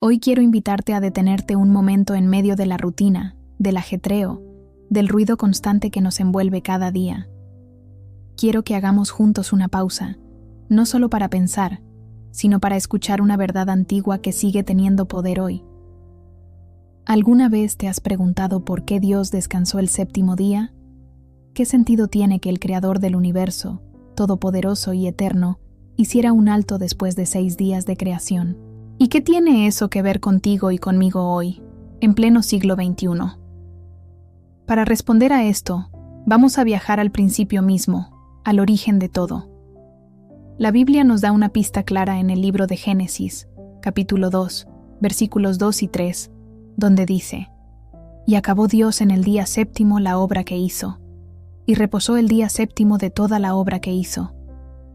Hoy quiero invitarte a detenerte un momento en medio de la rutina, del ajetreo, del ruido constante que nos envuelve cada día. Quiero que hagamos juntos una pausa, no solo para pensar, sino para escuchar una verdad antigua que sigue teniendo poder hoy. ¿Alguna vez te has preguntado por qué Dios descansó el séptimo día? ¿Qué sentido tiene que el Creador del universo, todopoderoso y eterno, hiciera un alto después de 6 días de creación? ¿Y qué tiene eso que ver contigo y conmigo hoy, en pleno siglo XXI? Para responder a esto, vamos a viajar al principio mismo, al origen de todo. La Biblia nos da una pista clara en el libro de Génesis, capítulo 2, versículos 2 y 3, donde dice: «Y acabó Dios en el día séptimo la obra que hizo, y reposó el día séptimo de toda la obra que hizo.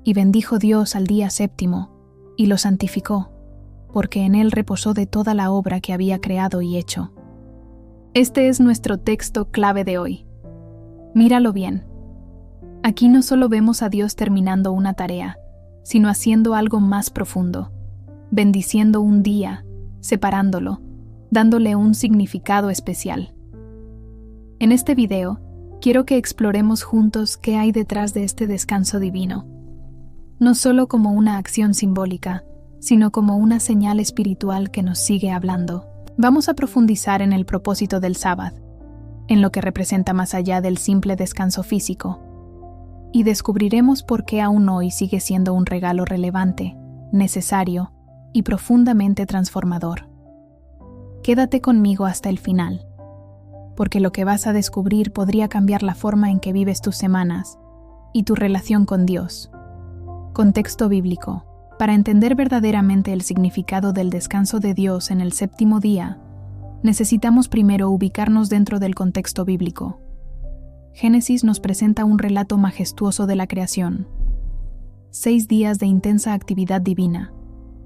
Y bendijo Dios al día séptimo, y lo santificó, porque en él reposó de toda la obra que había creado y hecho». Este es nuestro texto clave de hoy. Míralo bien. Aquí no solo vemos a Dios terminando una tarea, sino haciendo algo más profundo, bendiciendo un día, separándolo, dándole un significado especial. En este video, quiero que exploremos juntos qué hay detrás de este descanso divino, no solo como una acción simbólica, sino como una señal espiritual que nos sigue hablando. Vamos a profundizar en el propósito del sábado, en lo que representa más allá del simple descanso físico, y descubriremos por qué aún hoy sigue siendo un regalo relevante, necesario y profundamente transformador. Quédate conmigo hasta el final, porque lo que vas a descubrir podría cambiar la forma en que vives tus semanas y tu relación con Dios. Contexto bíblico. Para entender verdaderamente el significado del descanso de Dios en el séptimo día, necesitamos primero ubicarnos dentro del contexto bíblico. Génesis nos presenta un relato majestuoso de la creación. 6 días de intensa actividad divina,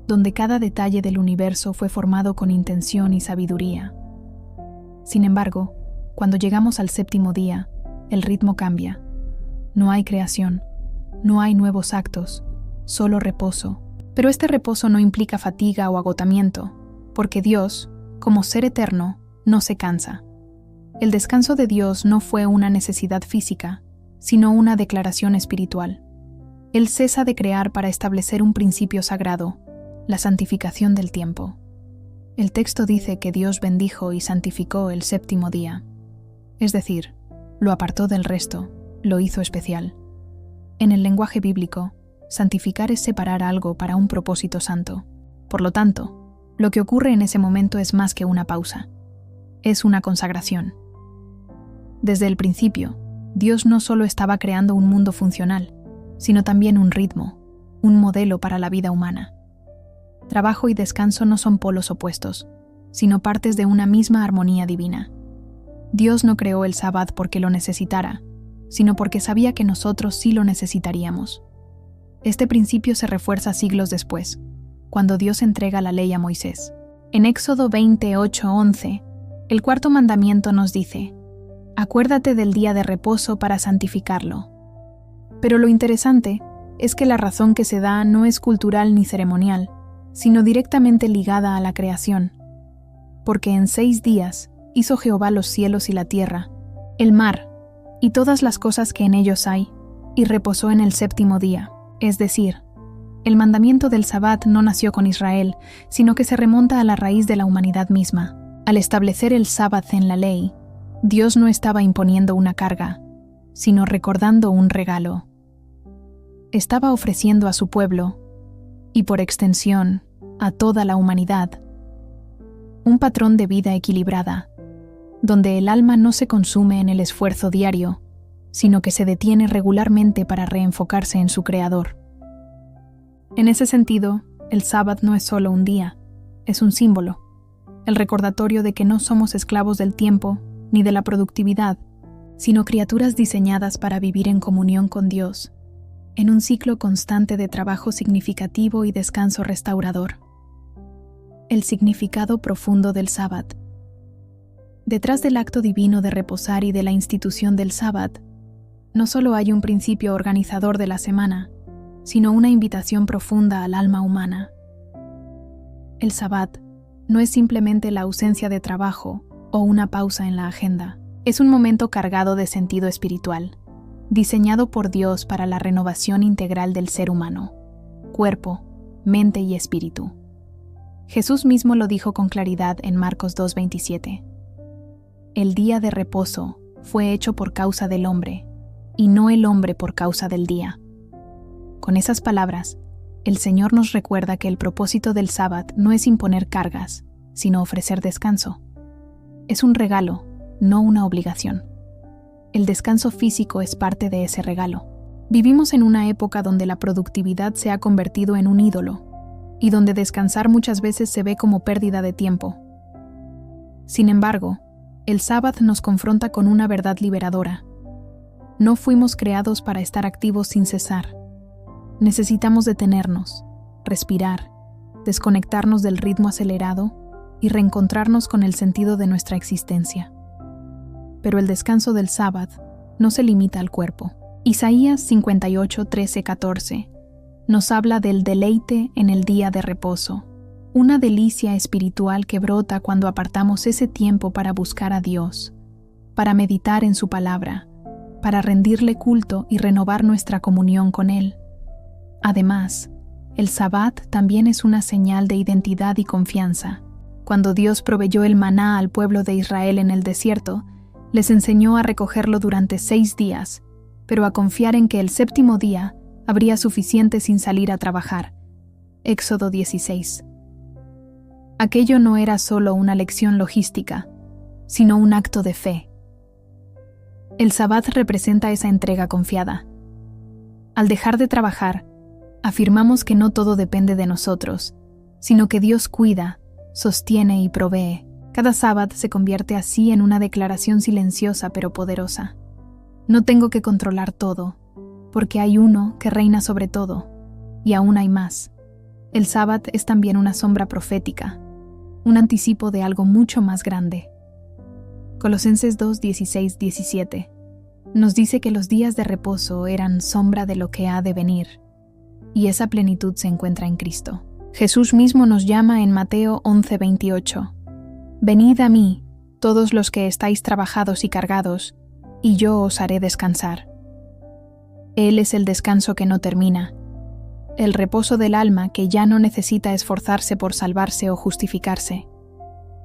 donde cada detalle del universo fue formado con intención y sabiduría. Sin embargo, cuando llegamos al séptimo día, el ritmo cambia. No hay creación, no hay nuevos actos, solo reposo. Pero este reposo no implica fatiga o agotamiento, porque Dios, como ser eterno, no se cansa. El descanso de Dios no fue una necesidad física, sino una declaración espiritual. Él cesa de crear para establecer un principio sagrado, la santificación del tiempo. El texto dice que Dios bendijo y santificó el séptimo día. Es decir, lo apartó del resto, lo hizo especial. En el lenguaje bíblico, santificar es separar algo para un propósito santo. Por lo tanto, lo que ocurre en ese momento es más que una pausa. Es una consagración. Desde el principio, Dios no solo estaba creando un mundo funcional, sino también un ritmo, un modelo para la vida humana. Trabajo y descanso no son polos opuestos, sino partes de una misma armonía divina. Dios no creó el sábado porque lo necesitara, sino porque sabía que nosotros sí lo necesitaríamos. Este principio se refuerza siglos después, cuando Dios entrega la ley a Moisés. En Éxodo 28:11, el cuarto mandamiento nos dice: «Acuérdate del día de reposo para santificarlo». Pero lo interesante es que la razón que se da no es cultural ni ceremonial, sino directamente ligada a la creación. Porque en 6 días hizo Jehová los cielos y la tierra, el mar y todas las cosas que en ellos hay, y reposó en el séptimo día. Es decir, el mandamiento del Sabbat no nació con Israel, sino que se remonta a la raíz de la humanidad misma. Al establecer el Sabbat en la ley, Dios no estaba imponiendo una carga, sino recordando un regalo. Estaba ofreciendo a su pueblo, y por extensión, a toda la humanidad, un patrón de vida equilibrada, donde el alma no se consume en el esfuerzo diario, sino que se detiene regularmente para reenfocarse en su Creador. En ese sentido, el sábado no es solo un día, es un símbolo, el recordatorio de que no somos esclavos del tiempo ni de la productividad, sino criaturas diseñadas para vivir en comunión con Dios, en un ciclo constante de trabajo significativo y descanso restaurador. El significado profundo del sábado. Detrás del acto divino de reposar y de la institución del sábado, no solo hay un principio organizador de la semana, sino una invitación profunda al alma humana. El sábado, no es simplemente la ausencia de trabajo o una pausa en la agenda. Es un momento cargado de sentido espiritual, diseñado por Dios para la renovación integral del ser humano, cuerpo, mente y espíritu. Jesús mismo lo dijo con claridad en Marcos 2:27. El día de reposo fue hecho por causa del hombre, y no el hombre por causa del día. Con esas palabras, el Señor nos recuerda que el propósito del sábado no es imponer cargas, sino ofrecer descanso. Es un regalo, no una obligación. El descanso físico es parte de ese regalo. Vivimos en una época donde la productividad se ha convertido en un ídolo, y donde descansar muchas veces se ve como pérdida de tiempo. Sin embargo, el sábado nos confronta con una verdad liberadora. No fuimos creados para estar activos sin cesar. Necesitamos detenernos, respirar, desconectarnos del ritmo acelerado y reencontrarnos con el sentido de nuestra existencia. Pero el descanso del sábado no se limita al cuerpo. Isaías 58, 13, 14 nos habla del deleite en el día de reposo, una delicia espiritual que brota cuando apartamos ese tiempo para buscar a Dios, para meditar en su palabra, para rendirle culto y renovar nuestra comunión con Él. Además, el Sabbat también es una señal de identidad y confianza. Cuando Dios proveyó el maná al pueblo de Israel en el desierto, les enseñó a recogerlo durante 6 días, pero a confiar en que el 7º día habría suficiente sin salir a trabajar. Éxodo 16. Aquello no era solo una lección logística, sino un acto de fe. El Sabbat representa esa entrega confiada. Al dejar de trabajar, afirmamos que no todo depende de nosotros, sino que Dios cuida, sostiene y provee. Cada sábado se convierte así en una declaración silenciosa pero poderosa. No tengo que controlar todo, porque hay uno que reina sobre todo, y aún hay más. El sábado es también una sombra profética, un anticipo de algo mucho más grande. Colosenses 2, 16, 17 nos dice que los días de reposo eran sombra de lo que ha de venir, y esa plenitud se encuentra en Cristo. Jesús mismo nos llama en Mateo 11, 28. Venid a mí, todos los que estáis trabajados y cargados, y yo os haré descansar. Él es el descanso que no termina, el reposo del alma que ya no necesita esforzarse por salvarse o justificarse,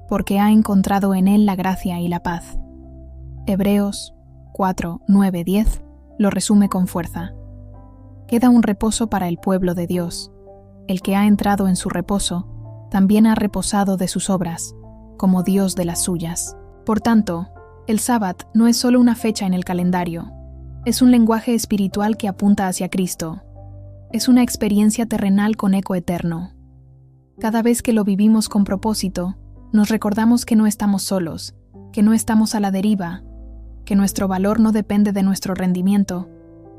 porque ha encontrado en Él la gracia y la paz. Hebreos 4, 9, 10 lo resume con fuerza. Queda un reposo para el pueblo de Dios. El que ha entrado en su reposo, también ha reposado de sus obras, como Dios de las suyas. Por tanto, el sábado no es solo una fecha en el calendario, es un lenguaje espiritual que apunta hacia Cristo. Es una experiencia terrenal con eco eterno. Cada vez que lo vivimos con propósito, nos recordamos que no estamos solos, que no estamos a la deriva, que nuestro valor no depende de nuestro rendimiento,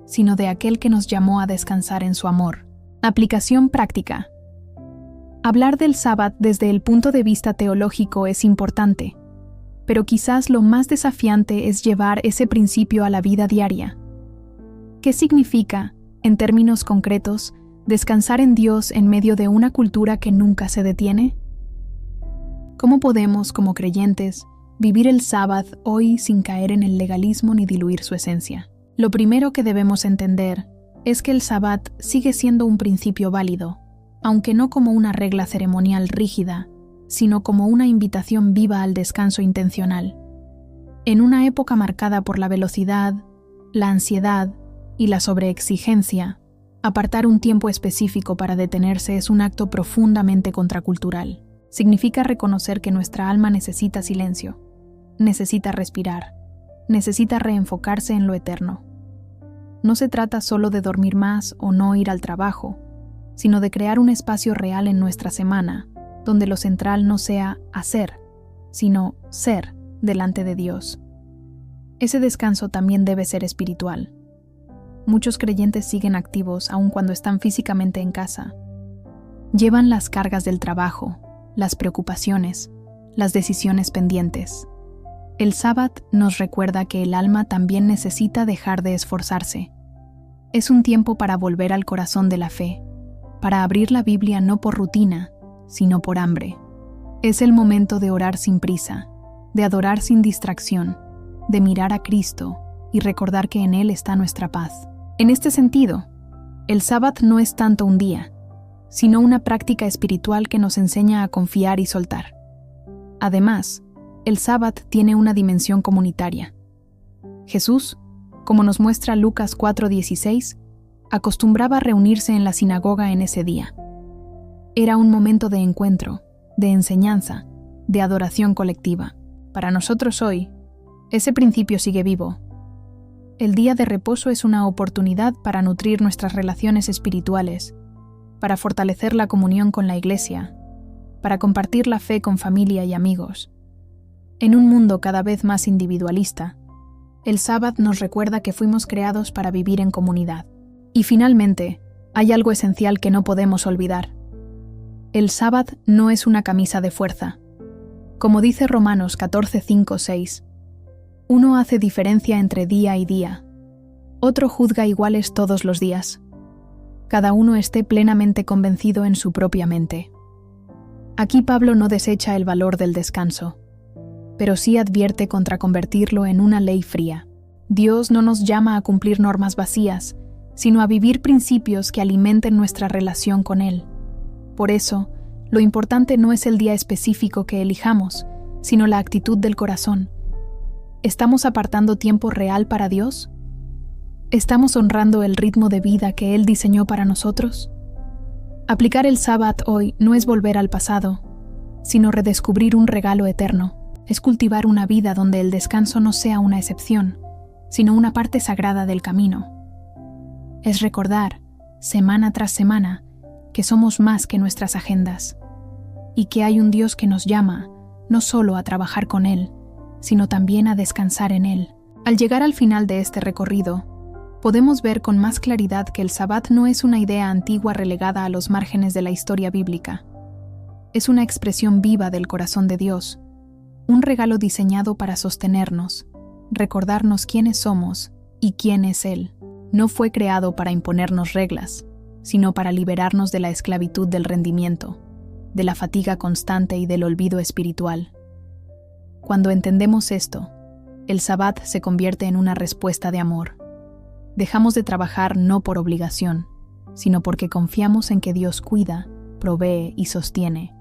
sino de aquel que nos llamó a descansar en su amor. Aplicación práctica. Hablar del sábado desde el punto de vista teológico es importante, pero quizás lo más desafiante es llevar ese principio a la vida diaria. ¿Qué significa, en términos concretos, descansar en Dios en medio de una cultura que nunca se detiene? ¿Cómo podemos, como creyentes, vivir el sábado hoy sin caer en el legalismo ni diluir su esencia? Lo primero que debemos entender es que el sábado sigue siendo un principio válido, aunque no como una regla ceremonial rígida, sino como una invitación viva al descanso intencional. En una época marcada por la velocidad, la ansiedad y la sobreexigencia, apartar un tiempo específico para detenerse es un acto profundamente contracultural. Significa reconocer que nuestra alma necesita silencio, necesita respirar, necesita reenfocarse en lo eterno. No se trata solo de dormir más o no ir al trabajo, sino de crear un espacio real en nuestra semana, donde lo central no sea hacer, sino ser delante de Dios. Ese descanso también debe ser espiritual. Muchos creyentes siguen activos aun cuando están físicamente en casa. Llevan las cargas del trabajo, las preocupaciones, las decisiones pendientes. El sábado nos recuerda que el alma también necesita dejar de esforzarse. Es un tiempo para volver al corazón de la fe, para abrir la Biblia no por rutina, sino por hambre. Es el momento de orar sin prisa, de adorar sin distracción, de mirar a Cristo y recordar que en Él está nuestra paz. En este sentido, el sábado no es tanto un día, sino una práctica espiritual que nos enseña a confiar y soltar. Además, el sábado tiene una dimensión comunitaria. Jesús, como nos muestra Lucas 4:16, acostumbraba a reunirse en la sinagoga en ese día. Era un momento de encuentro, de enseñanza, de adoración colectiva. Para nosotros hoy, ese principio sigue vivo. El día de reposo es una oportunidad para nutrir nuestras relaciones espirituales, para fortalecer la comunión con la Iglesia, para compartir la fe con familia y amigos. En un mundo cada vez más individualista, el sábado nos recuerda que fuimos creados para vivir en comunidad. Y finalmente, hay algo esencial que no podemos olvidar. El sábado no es una camisa de fuerza. Como dice Romanos 14:5-6, uno hace diferencia entre día y día, otro juzga iguales todos los días. Cada uno esté plenamente convencido en su propia mente. Aquí Pablo no desecha el valor del descanso, pero sí advierte contra convertirlo en una ley fría. Dios no nos llama a cumplir normas vacías, sino a vivir principios que alimenten nuestra relación con Él. Por eso, lo importante no es el día específico que elijamos, sino la actitud del corazón. ¿Estamos apartando tiempo real para Dios? ¿Estamos honrando el ritmo de vida que Él diseñó para nosotros? Aplicar el sábado hoy no es volver al pasado, sino redescubrir un regalo eterno. Es cultivar una vida donde el descanso no sea una excepción, sino una parte sagrada del camino. Es recordar, semana tras semana, que somos más que nuestras agendas, y que hay un Dios que nos llama no solo a trabajar con Él, sino también a descansar en Él. Al llegar al final de este recorrido, podemos ver con más claridad que el sábado no es una idea antigua relegada a los márgenes de la historia bíblica. Es una expresión viva del corazón de Dios, un regalo diseñado para sostenernos, recordarnos quiénes somos y quién es Él. No fue creado para imponernos reglas, sino para liberarnos de la esclavitud del rendimiento, de la fatiga constante y del olvido espiritual. Cuando entendemos esto, el sábado se convierte en una respuesta de amor. Dejamos de trabajar no por obligación, sino porque confiamos en que Dios cuida, provee y sostiene.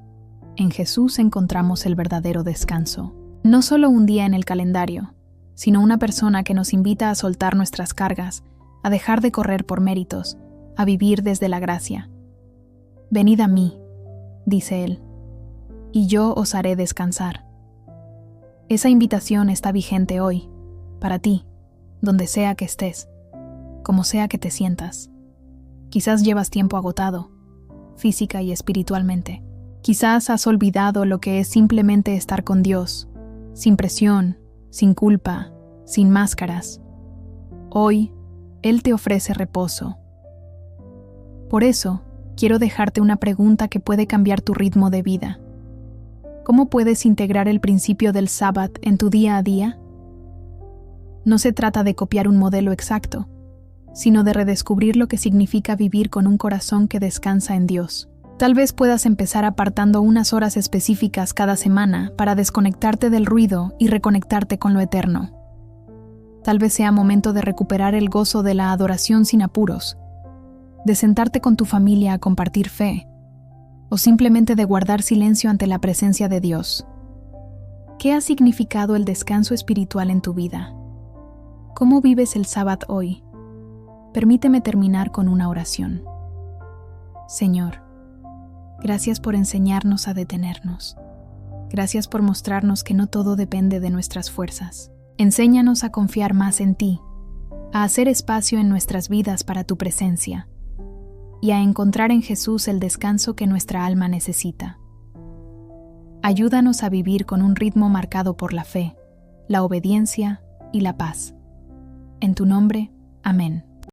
En Jesús encontramos el verdadero descanso. No solo un día en el calendario, sino una persona que nos invita a soltar nuestras cargas, a dejar de correr por méritos, a vivir desde la gracia. Venid a mí, dice Él, y yo os haré descansar. Esa invitación está vigente hoy, para ti, donde sea que estés, como sea que te sientas. Quizás llevas tiempo agotado, física y espiritualmente. Quizás has olvidado lo que es simplemente estar con Dios, sin presión, sin culpa, sin máscaras. Hoy, Él te ofrece reposo. Por eso, quiero dejarte una pregunta que puede cambiar tu ritmo de vida. ¿Cómo puedes integrar el principio del sábado en tu día a día? No se trata de copiar un modelo exacto, sino de redescubrir lo que significa vivir con un corazón que descansa en Dios. Tal vez puedas empezar apartando unas horas específicas cada semana para desconectarte del ruido y reconectarte con lo eterno. Tal vez sea momento de recuperar el gozo de la adoración sin apuros, de sentarte con tu familia a compartir fe, o simplemente de guardar silencio ante la presencia de Dios. ¿Qué ha significado el descanso espiritual en tu vida? ¿Cómo vives el sábado hoy? Permíteme terminar con una oración. Señor, gracias por enseñarnos a detenernos. Gracias por mostrarnos que no todo depende de nuestras fuerzas. Enséñanos a confiar más en ti, a hacer espacio en nuestras vidas para tu presencia y a encontrar en Jesús el descanso que nuestra alma necesita. Ayúdanos a vivir con un ritmo marcado por la fe, la obediencia y la paz. En tu nombre, amén.